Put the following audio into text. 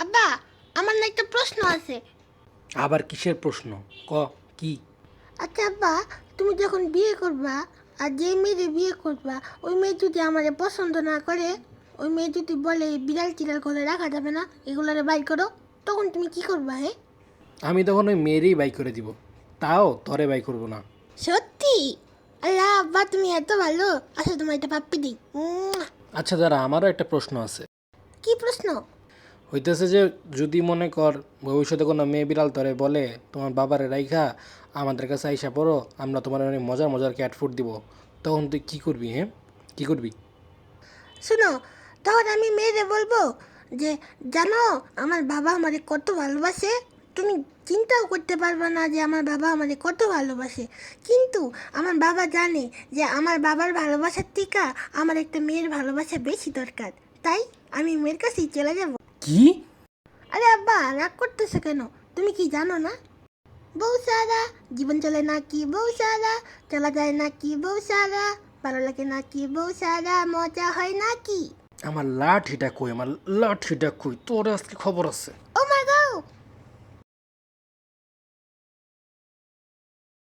আব্বা, আমার না একটা প্রশ্ন আছে। আবার কিসের প্রশ্ন? ক কি? আচ্ছা আব্বা, তুমি যখন বিয়ে করবা আর যে মেয়েরে বিয়ে করবা ওই মেয়ে যদি আমারে পছন্দ না করে, ওই মেয়ে যদি বলে বিড়াল টিড়াল করে রাখা যাবে না, এগুলারে বাই করো, তখন তুমি কি করবা? আমি তখন ওই মেয়েরই বাই করে দিব, তাও তরে বাই করব না। সত্যি? আল্লাহ আব্বা, তুমি এত ভালো। আচ্ছা, তোমার একটা পাপ্পি দিই। আচ্ছা দাঁড়া, আমারও একটা প্রশ্ন আছে। কি প্রশ্ন? হইতেছে যে যদি মনে কর ভবিষ্যতে কোনো মেয়ে বিড়াল তরে বলে তোমার বাবারে রাইখা আমাদের কাছে আইসা পড়ো, আমরা তোমার অনেক মজার মজার ক্যাট ফুড দিব, তখন তুই কী করবি? হ্যাঁ, কী করবি? শোনো, তখন আমি মেয়েরে বলবো যে জানো আমার বাবা আমারে কত ভালোবাসে। তুমি চিন্তাও করতে পারবে না যে আমার বাবা আমারে কত ভালোবাসে। কিন্তু আমার বাবা জানে যে আমার বাবার ভালোবাসার থেকে আমার একটা মেয়ের ভালোবাসা বেশি দরকার। তাই আমি মেয়ের কাছেই চলে যাব। কি? আরে আব্বা, রাগ করতেছে কেন? তুমি কি জানো না? বউ সারা জীবন চলে নাকি বউ সারা, চলা যায় নাকি বউ সারা, ভালো লাগে নাকি বউ সারা, মজা হয় নাকি? আমার লাঠিটা কই, আমার লাঠিটা কই, তোর আজকে খবর আছে।